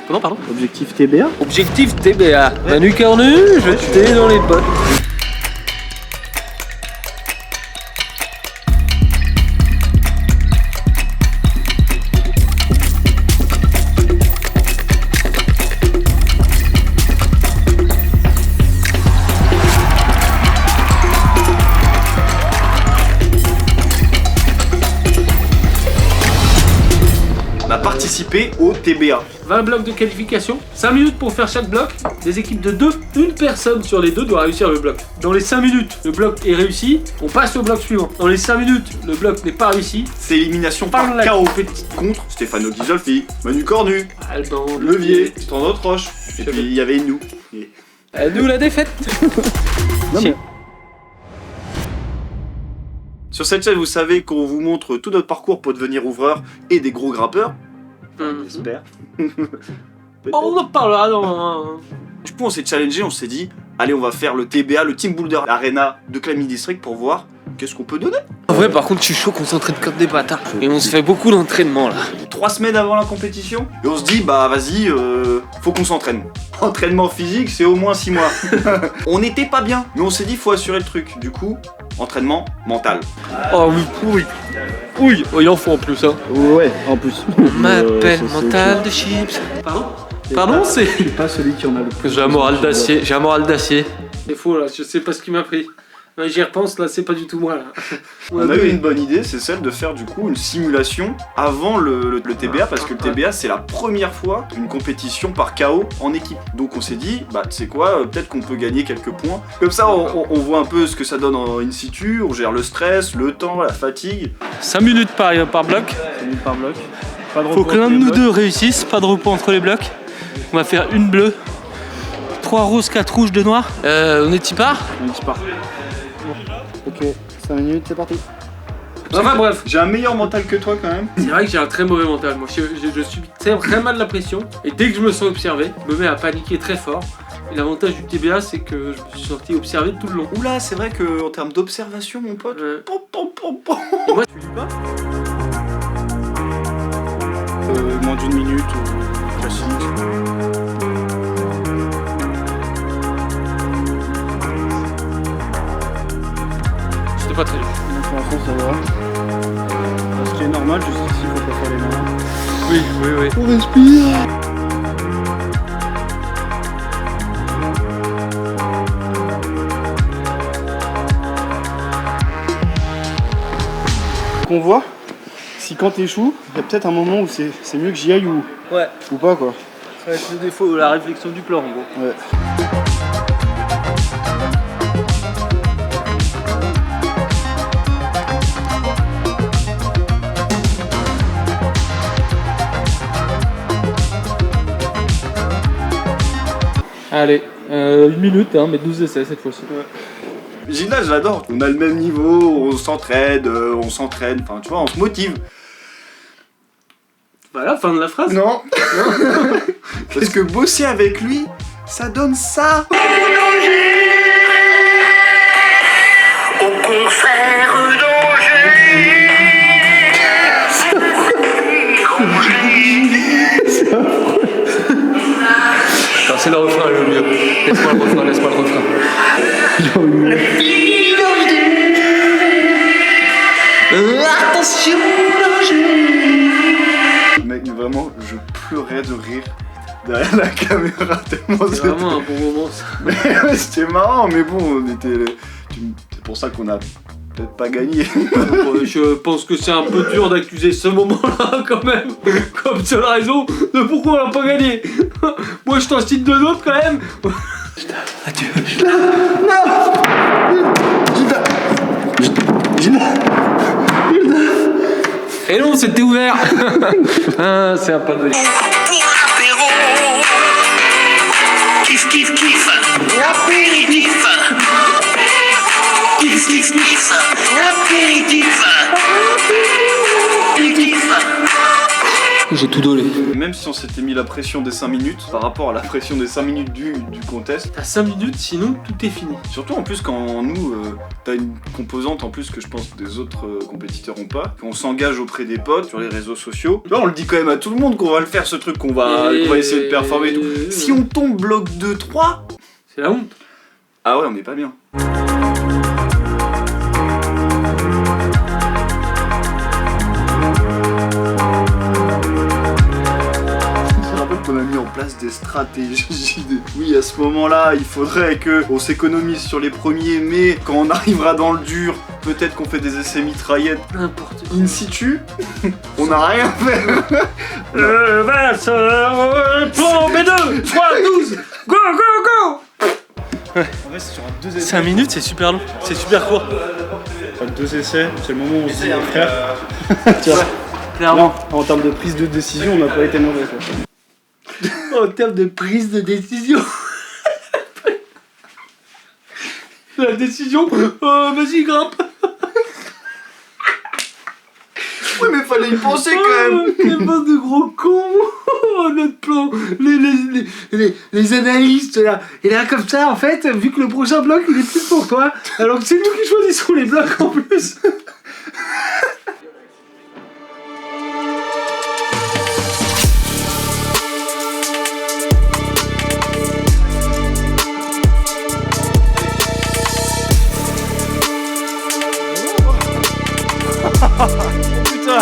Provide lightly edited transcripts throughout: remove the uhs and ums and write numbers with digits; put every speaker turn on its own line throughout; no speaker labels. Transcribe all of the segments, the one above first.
Comment, pardon?
Objectif TBA.
Objectif TBA. Manu Cornu, jeté dans les bottes.
Participer au TBA.
20 blocs de qualification, 5 minutes pour faire chaque bloc, des équipes de 2, une personne sur les deux doit réussir le bloc. Dans les 5 minutes, le bloc est réussi, on passe au bloc suivant. Dans les 5 minutes, le bloc n'est pas réussi,
c'est élimination par KO. Contre Stefano Ghisolfi, Manu Cornu,
Alban,
Levier, Tandot Roche, et puis il y avait nous.
Nous la défaite.
Sur cette chaîne, vous savez qu'on vous montre tout notre parcours pour devenir ouvreur et des gros grappeurs. J'espère.
On en parlera dans...
Du coup, on s'est challengé, on s'est dit, allez, on va faire le TBA, le Team Boulder Arena de Clamy District pour voir qu'est-ce qu'on peut donner.
En vrai, par contre, je suis chaud qu'on s'entraîne comme des bâtards. Et on se fait beaucoup d'entraînement là.
3 semaines avant la compétition, et on se dit, bah vas-y, faut qu'on s'entraîne. Entraînement physique, c'est au moins 6 mois. On n'était pas bien, mais on s'est dit, faut assurer le truc. Du coup, entraînement mental.
Oh oui. Oui, il en faut en plus, hein.
Ouais, en plus.
On m'appelle mental de chips. Pardon, c'est...
Je suis pas celui qui en a le plus.
J'ai un moral d'acier. C'est faux là, je sais pas ce qui m'a pris. J'y repense là, c'est pas du tout moi là.
On a eu une bonne idée, c'est celle de faire du coup une simulation avant le TBA, parce que le TBA c'est la première fois une compétition par KO en équipe. Donc on s'est dit, bah tu sais quoi, peut-être qu'on peut gagner quelques points. Comme ça on voit un peu ce que ça donne en in situ, on gère le stress, le temps, la fatigue.
5 minutes par bloc.
5 minutes par bloc. Pas de repos.
Faut que l'un de nous deux réussisse, pas de repos entre les blocs. On va faire une bleue, 3 roses, 4 rouges, 2 noirs. On est tipard.
On est tipard. Ok, 5 minutes, c'est parti.
Enfin bref.
J'ai un meilleur mental que toi quand même.
C'est vrai que j'ai un très mauvais mental. Moi, je subis très mal la pression. Et dès que je me sens observé, je me mets à paniquer très fort. Et l'avantage du TBA, c'est que je me suis sorti observé tout le long.
Oula, c'est vrai qu'en termes d'observation, mon pote.
Et moi, tu lis pas
Moins d'une minute, classique.
C'était pas très dur.
Pour l'instant, ça va. Ce qui est normal, juste ici, faut pas faire les mains.
Oui.
On respire. Qu'on voit si quand t'échoues, il y a peut-être un moment où c'est mieux que j'y aille ou pas quoi.
Ça va être le défaut, la réflexion du plan en gros.
Ouais.
Allez, 1 minute, hein, mais 12 essais cette fois-ci.
Gilda, je l'adore. On a le même niveau, on s'entraide, enfin tu vois, on se motive.
Voilà, fin de la phrase.
Non. Parce que bosser avec lui, ça donne ça.
Au concert d'Angers.
Non, c'est le refrain le mieux. Laisse-moi le refrain.
Attention danger.
Mec, vraiment, je pleurais de rire derrière la caméra tellement
C'est vraiment un bon moment ça.
Mais ouais, c'était marrant, mais bon, on était... C'est pour ça qu'on a peut-être pas gagné.
Je pense que c'est un peu dur d'accuser ce moment-là quand même, comme seule raison de pourquoi on n'a pas gagné. Moi je t'en cite 2 autres quand même. Adieu. Et non, c'était ouvert. Ah, c'est un pas de...
Apéro. Kiff, kiff, kiff. Apéritif. Kiff, kiff, kiff. Apéritif. Kiff.
J'ai tout donné.
Même si on s'était mis la pression des 5 minutes, par rapport à la pression des 5 minutes du contest.
T'as 5 minutes, sinon tout est fini.
Surtout en plus quand nous, t'as une composante en plus que je pense que des autres compétiteurs ont pas, qu'on s'engage auprès des potes sur les réseaux sociaux. Là on le dit quand même à tout le monde qu'on va le faire ce truc, qu'on va essayer de performer et tout. Si on tombe bloc 2-3,
c'est la honte.
Ah ouais, on est pas bien. On a mis en place des stratégies. Oui, à ce moment-là, il faudrait qu'on s'économise sur les premiers, mais quand on arrivera dans le dur, peut-être qu'on fait des essais mitraillettes.
N'importe quoi.
In situ, on n'a rien fait.
Plan B2, 3, 12, go, go, go.
Ouais. En fait, c'est sur 2 essais.
5 minutes, c'est super long, c'est super court.
Sur 2 essais, c'est le moment où on se dit, frère. Tu vois,
Clairement.
non, en termes de prise de décision, on n'a pas été mauvais. Quoi.
En termes de prise de décision. La décision, vas-y, grimpe.
Oui, mais fallait y penser quand même.
Quel bande de gros cons. Oh, notre plan. Les analystes là. Et là, comme ça, en fait, vu que le prochain bloc il est plus pour toi, alors que c'est nous qui choisissons les blocs en plus.
Putain.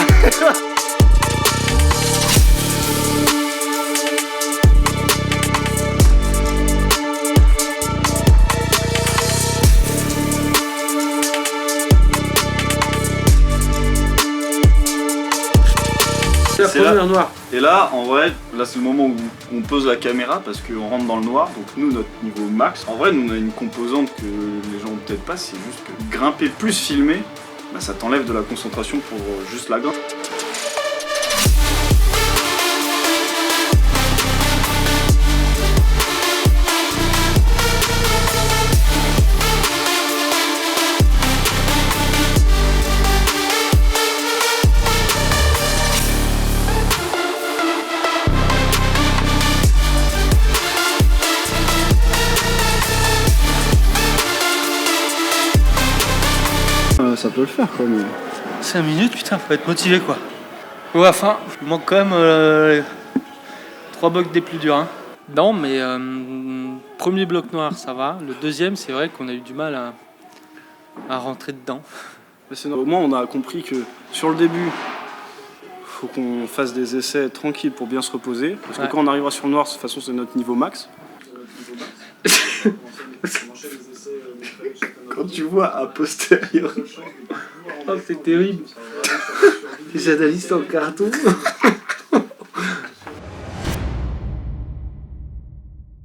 C'est la première noire.
Et là, en vrai, là c'est le moment où on pose la caméra parce qu'on rentre dans le noir. Donc nous, notre niveau max. En vrai, nous on a une composante que les gens ont peut-être pas, c'est juste que grimper plus filmer, bah, ça t'enlève de la concentration pour juste la grimpe.
Ça peut le faire quoi, mais...
5 minutes, putain, faut être motivé quoi. Ouais, enfin, il manque quand même 3 blocs des plus durs. Hein. Non, mais premier bloc noir, ça va. Le deuxième, c'est vrai qu'on a eu du mal à rentrer dedans.
Au moins, on a compris que sur le début, faut qu'on fasse des essais tranquilles pour bien se reposer. Parce que quand on arrivera sur le noir, de toute façon, c'est notre niveau max.
Quand tu vois a posteriori.
Oh, c'est terrible. Les analystes en carton.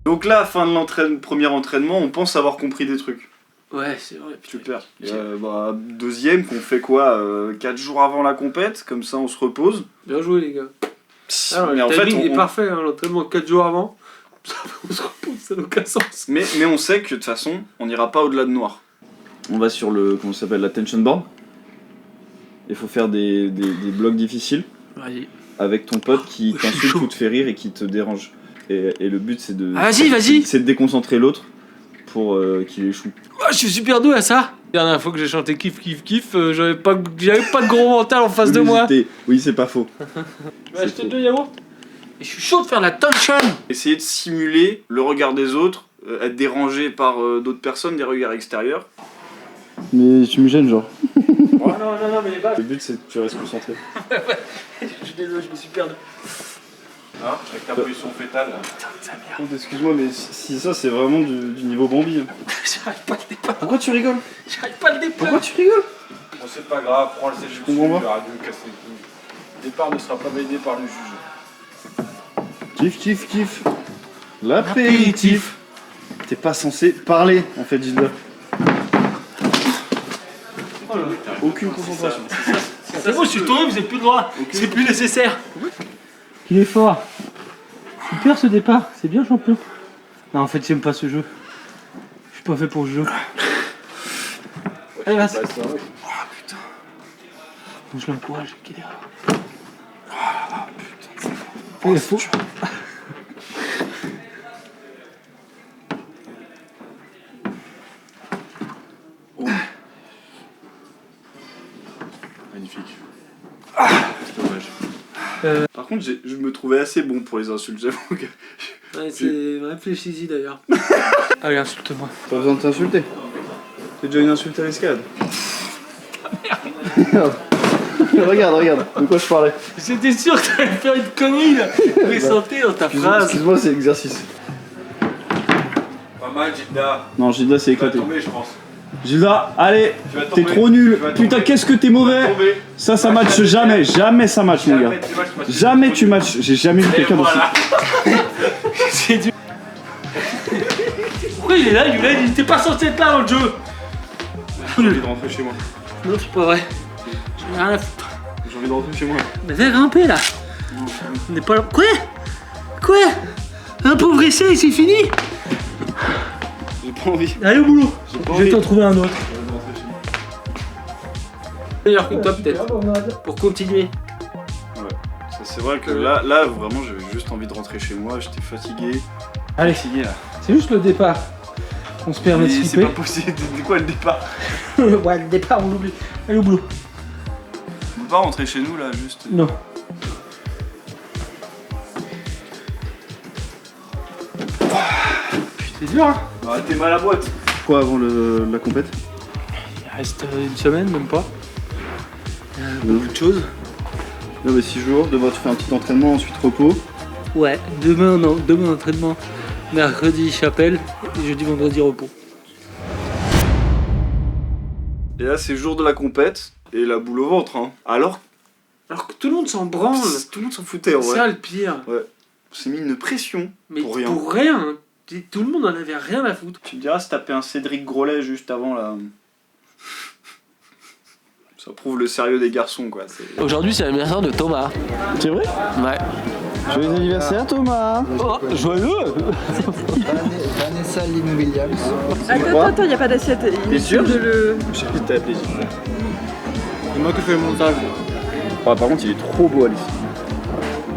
Donc là, fin de premier entraînement, on pense avoir compris des trucs.
Ouais, c'est vrai.
Super. Deuxième, qu'on fait quoi 4 jours avant la compète, comme ça on se repose.
Bien joué les gars. Alors,
mais
le
en fait,
timing est parfait, hein, l'entraînement 4 jours avant. On se repose, ça n'a aucun sens.
Mais on sait que de toute façon, on n'ira pas au-delà de noir. On va sur le, comment ça s'appelle, la tension board. Il faut faire des blocs difficiles.
Vas-y.
Avec ton pote qui
je suis
t'insulte
chaud.
ou te fait rire et qui te dérange. Et le but c'est de...
Ah, vas-y.
C'est de déconcentrer l'autre pour qu'il échoue.
Oh, je suis super doué à ça. La dernière fois que j'ai chanté kiff kiff kiff, j'avais pas de gros mental en face de moi.
Oui, c'est pas faux.
Tu vas acheter 2 yaourts. Et je suis chaud de faire la tension.
Essayer de simuler le regard des autres, être dérangé par d'autres personnes, des regards extérieurs.
Mais tu me gênes, genre.
Oh, non, mais les balles.
Le but, c'est que tu restes concentré.
Je suis désolé, je me suis perdu.
Hein, avec ta position fétale.
Putain, de sa mère.
Excuse-moi, mais si ça, c'est vraiment du niveau Bambi.
J'arrive pas à le départ.
Pourquoi tu rigoles?
J'arrive pas à le départ.
Pourquoi tu rigoles?
Bon, c'est pas grave, prends le séjour.
comprends pas.
Le départ ne sera pas validé par le juge.
Kiff, kiff, kiff. L'apéritif. T'es pas censé parler, en fait, Gilda. Aucune concentration.
C'est bon, je suis tombé, vous avez plus le droit. C'est plus nécessaire. Il est fort. Super ce départ, c'est bien champion. Non, en fait, j'aime pas ce jeu. Je suis pas fait pour ce jeu. Allez, vas-y.
Oh putain.
Je l'encourage, Kédéra. PFO.
Magnifique. C'est dommage. Par contre, je me trouvais assez bon pour les insultes, j'avoue que...
Ouais, c'est... Réfléchis-y d'ailleurs. Allez, insulte-moi.
Pas besoin de t'insulter. C'est déjà une insulte à l'escalade. Regarde, de quoi je parlais.
J'étais sûr que t'allais faire une connerie là. Mais santé dans ta phrase.
Excuse-moi, c'est l'exercice.
Pas mal, Gilda.
Non, Gilda, c'est
Tu vas
éclaté.
tomber, je pense.
Gilda, allez,
Tu vas
t'es
tomber.
trop nul.
Tu vas
Putain,
tomber.
qu'est-ce que t'es
Tu vas
mauvais.
tomber.
Ça match jamais. Jamais ça match, mon gars.
Jamais tu matches,
Jamais tu matches. J'ai jamais vu
Et
quelqu'un d'aussi.
voilà.
C'est du... Pourquoi il est là, Yulen? Il était pas censé être là dans le jeu.
J'ai envie de rentrer chez moi.
Non, c'est pas vrai. J'en ai rien à foutre.
J'ai envie de rentrer chez moi.
Mais viens grimper là. On n'est pas là. Quoi? Un pauvre essai, c'est fini?
J'ai pas envie.
Allez au boulot.
J'ai pas
Je vais
envie.
t'en trouver un autre.
J'ai envie de rentrer chez moi.
Meilleur que toi peut-être. Pour continuer.
Ouais. Ça, c'est vrai que là, vraiment, j'avais juste envie de rentrer chez moi. J'étais fatigué.
Allez,
Fatigué, là.
c'est juste le départ. On se permet de
Mais c'est
skipper.
pas possible. C'est quoi le départ?
Ouais, le départ, on l'oublie. Allez au boulot.
On peut pas rentrer chez nous, là, juste...
Non. C'est dur, hein?
Bah, t'es mal à boîte.
Quoi avant la compète?
Il reste une semaine, même pas. Beaucoup de choses.
Non, mais 6 jours. Demain, tu fais un petit entraînement, ensuite repos.
Ouais, demain, non, demain entraînement. Mercredi, chapelle. Et jeudi, vendredi, repos.
Et là, c'est le jour de la compète. Et la boule au ventre, hein. Alors
Alors que tout le monde s'en branle.
tout le monde s'en foutait, en
C'est
vrai.
ça le pire.
On s'est mis une pression
Mais
pour rien.
Pour rien. Tout le monde en avait rien à foutre.
Tu me diras, se taper un Cédric Grolet juste avant, là... Ça prouve le sérieux des garçons, quoi.
Aujourd'hui, c'est l'anniversaire de Thomas.
C'est vrai?
Ouais.
Joyeux anniversaire, Thomas.
Oh, joyeux.
Vanessa Lynn Williams.
Attends, il n'y a pas d'assiette.
T'es sûr?
de le...
Je sais que t'as plaisir.
C'est moi qui fais le montage.
Par contre, il est trop beau, Alice.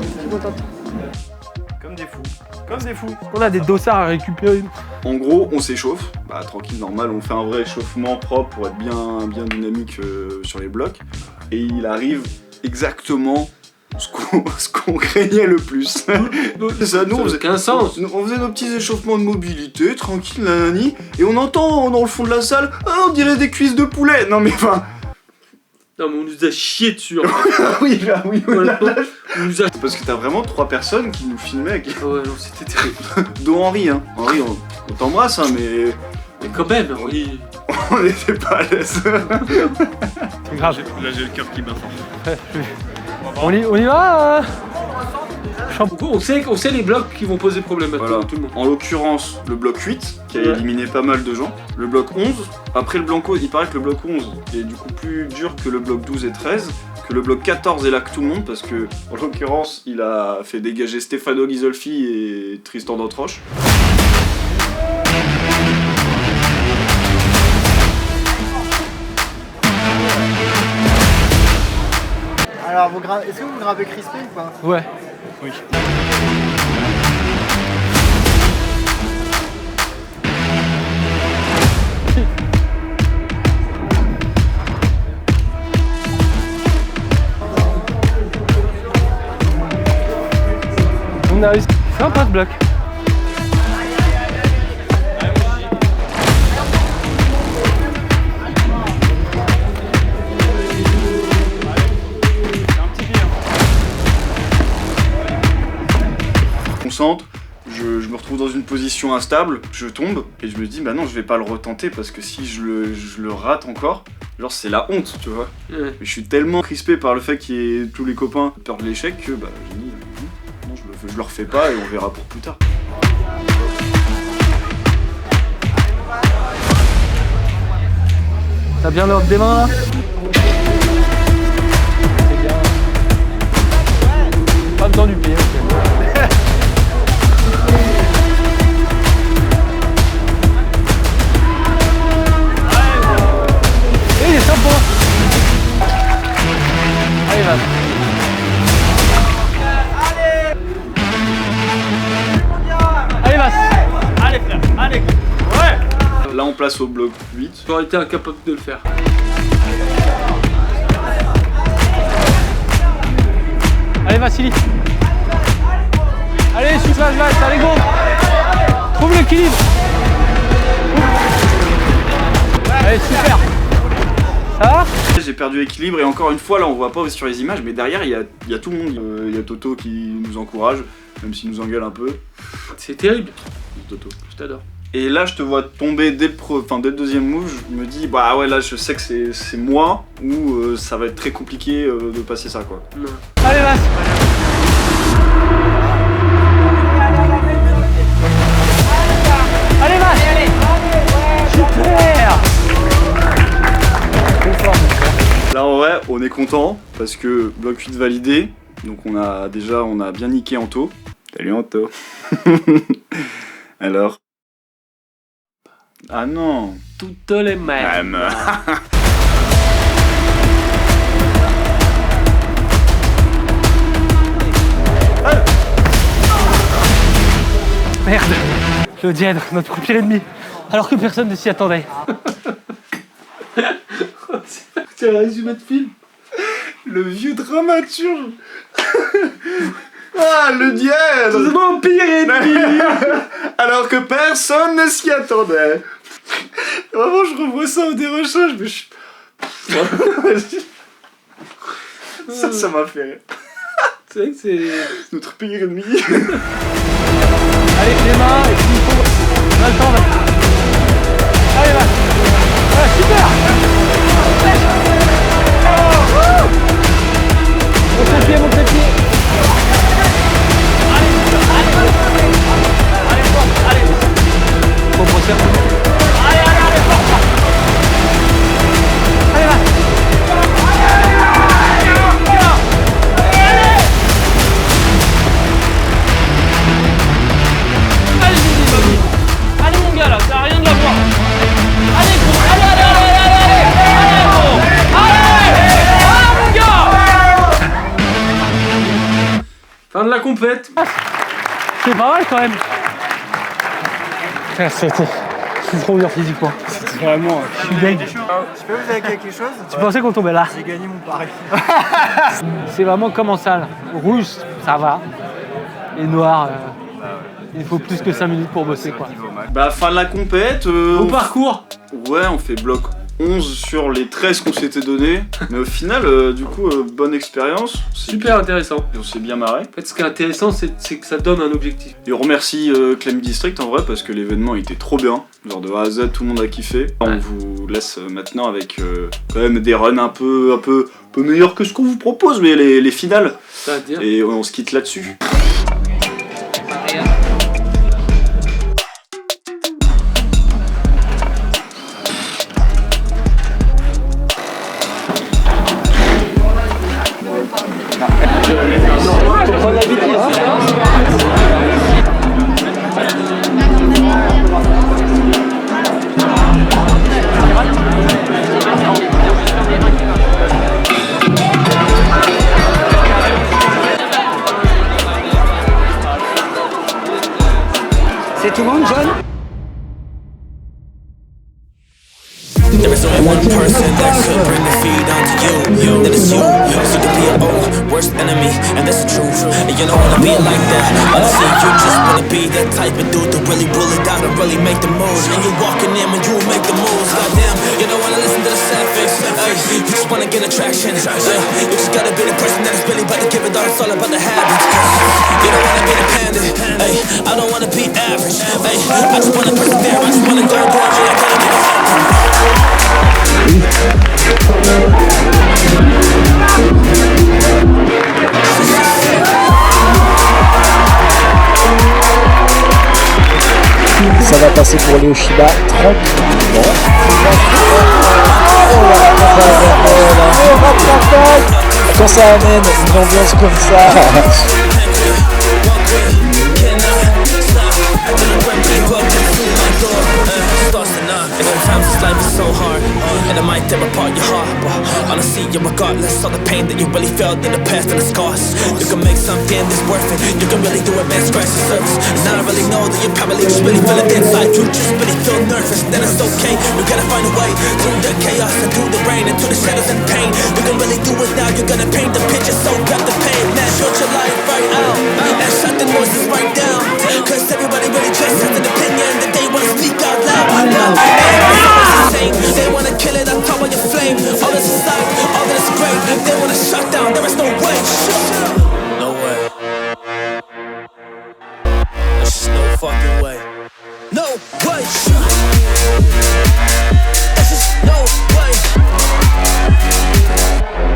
Je suis contente.
Comme des fous. Comme des fous.
On a des dossards à récupérer.
En gros, on s'échauffe. Bah, tranquille, normal, on fait un vrai échauffement propre pour être bien dynamique sur les blocs. Et il arrive exactement ce qu'on craignait le plus. C'est ça, nous,
Ça n'a aucun sens.
on faisait nos petits échauffements de mobilité, tranquille, nanani, et on entend dans le fond de la salle, ah, on dirait des cuisses de poulet. Non mais enfin,
Non, mais on nous a chié dessus. En fait.
oui, là, oui, oui, là, là.
On nous a...
Parce que t'as vraiment 3 personnes qui nous filmaient,
Ah ouais, non, c'était terrible.
dont Henri, hein. Henri, on t'embrasse, hein, mais
Mais quand même, oui.
on n'était pas à l'aise.
C'est grave.
Là, j'ai le cœur qui bat fort.
On y va on sait les blocs qui vont poser problème à
Voilà.
tout le monde.
En l'occurrence, le bloc 8, qui a
Ouais.
éliminé pas mal de gens. Le bloc 11, après le bloc 11, il paraît que le bloc 11 est du coup plus dur que le bloc 12 et 13, que le bloc 14 est là que tout le monde, parce que, en l'occurrence, il a fait dégager Stefano Ghisolfi et Tristan Dantroche.
Alors, est-ce que vous grimpez crispé ou pas?
Ouais.
Oui.
On a réussi. Sympa ce bloc.
Concentre, je me retrouve dans une position instable, je tombe, et je me dis, bah non, je vais pas le retenter, parce que si je le rate encore, genre c'est la honte, tu vois.
Ouais.
Mais je suis tellement crispé par le fait qu'il y ait tous les copains peur de l'échec que bah j'ai dit non, je le refais pas et on verra pour plus tard.
T'as bien l'ordre des mains là? C'est bien. Pas besoin du pied. Ok. Il est sympa. Allez, va.
Là on place au bloc 8.
J'aurais été incapable de le faire. Allez Vassili. Allez, suis là, allez go. Trouve l'équilibre. Allez, super. Ça va?
J'ai perdu l'équilibre et encore une fois là on voit pas sur les images mais derrière il y a tout le monde. Il y a Toto qui nous encourage, même s'il nous engueule un peu.
C'est terrible.
Toto.
Je t'adore.
Et là je te vois tomber dès le deuxième move, je me dis bah ouais là je sais que c'est moi ou ça va être très compliqué de passer ça quoi.
Non. Allez Vas. Allez Vas. Super.
Là en vrai on est content parce que bloc 8 validé, donc on a bien niqué Anto. Salut Anto. Alors. Ah non.
Toutes les mêmes. Merde. Le Dièdre, notre pire ennemi. Alors que personne ne s'y attendait. C'est un résumé de film.
Le vieux dramaturge. Ah, le Dièdre.
C'est mon pire ennemi.
Alors que personne ne s'y attendait. Vraiment, je revois ça au dérochage, mais ça m'a fait rire.
C'est vrai que c'est...
Notre pire ennemi.
Allez, Clément, et puis il faut... On a le temps, va. Allez, va. Voilà, super. Monte le pied, monte le pied. Allez, fort, allez. Faut brosser. Allez, fort. Allez, va. Allez mon gars là, t'as rien de la voir. Allez gros, allez gros. Allez mon gars. Fin de la compète. C'est pas mal quand même. C'est trop dur physiquement.
C'est vraiment...
Je suis deg.
Je peux vous aider quelque chose?
Tu pensais qu'on tombait là?
J'ai gagné mon pari.
C'est vraiment comme en salle. Rouge, ça va. Et noir, il faut plus que 5 minutes pour bosser quoi.
Bah, fin de la compète.
Au parcours.
Ouais, on fait bloc 11 sur les 13 qu'on s'était donné. Mais au final, du coup, bonne expérience.
Super intéressant.
Et on s'est bien marré.
En fait, ce qui est intéressant, c'est que ça donne un objectif.
Et on remercie Clem District en vrai parce que l'événement était trop bien. Genre de A à Z, tout le monde a kiffé. On vous laisse maintenant avec quand même des runs un peu meilleurs que ce qu'on vous propose, mais les finales.
C'est-à-dire
Et on se quitte là-dessus.
C'est tout le monde, John?
There is only one person that could bring the feed onto you, that is you. So you could be your own worst enemy, and that's the truth. And you don't wanna be like that. Honestly, you just wanna be that type of dude to really pull it down and really make the moves. And you're walking in when you make the moves. Goddamn, you don't wanna listen to the sad face. You just wanna get attraction. You just gotta be the person that is really about to give it all. It's all about the habits. You don't wanna be dependent. I don't wanna be average. I just wanna persevere. I just wanna go and do it. I gotta make it happen.
Ça va passer pour Léo Shiba tranquillement. Quand ça amène une ambiance comme ça. Sometimes this life is so hard, and it might tear apart your heart. But honestly, regardless of the pain.
pain that you really felt in the past and the scars. You can make something that's worth it. You can really do it, man, scratch the surface. And I really know that you probably just really feel it inside. You just really feel nervous, then it's okay. You gotta find a way through the chaos and through the rain and through the shadows and pain. You can really do it now. You're gonna paint the picture, so grab the pain, man. Build your life right out and shut the noises right down. Cause everybody really just has an opinion that they wanna speak out loud. They wanna kill it on top of your flame. All this is life, all this is great. They wanna shut down, there is no way. No way. There's just no fucking way. No way. There's just no way.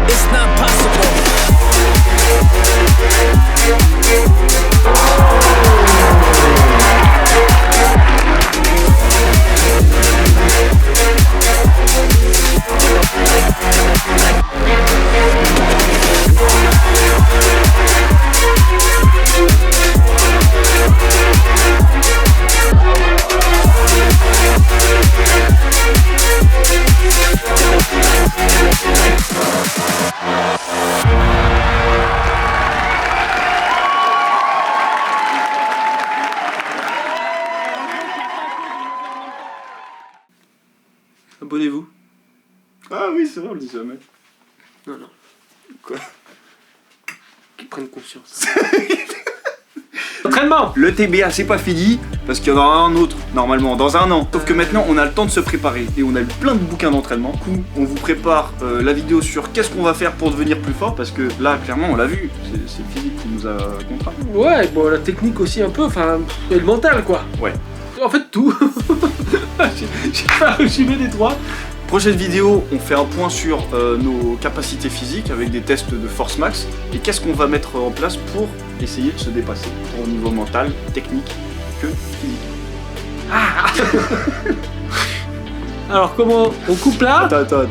It's not possible.
Abonnez-vous.
Ah oui, c'est vrai, on le dit jamais.
Non, non.
Quoi?
Qu'ils prennent conscience. Entraînement.
Le TBA, c'est pas fini, parce qu'il y en aura un autre, normalement, dans un an. Sauf que maintenant, on a le temps de se préparer, et on a eu plein de bouquins d'entraînement. Du coup, on vous prépare la vidéo sur qu'est-ce qu'on va faire pour devenir plus fort, parce que là, clairement, on l'a vu, c'est le physique qui nous a contraint.
Ouais, bon, la technique aussi un peu, enfin, et le mental, quoi.
Ouais.
En fait, tout. J'ai pas résumé les trois.
Prochaine vidéo, on fait un point sur nos capacités physiques avec des tests de force max et qu'est-ce qu'on va mettre en place pour essayer de se dépasser, tant au niveau mental, technique que physique.
Alors, comment on coupe là?
Attends.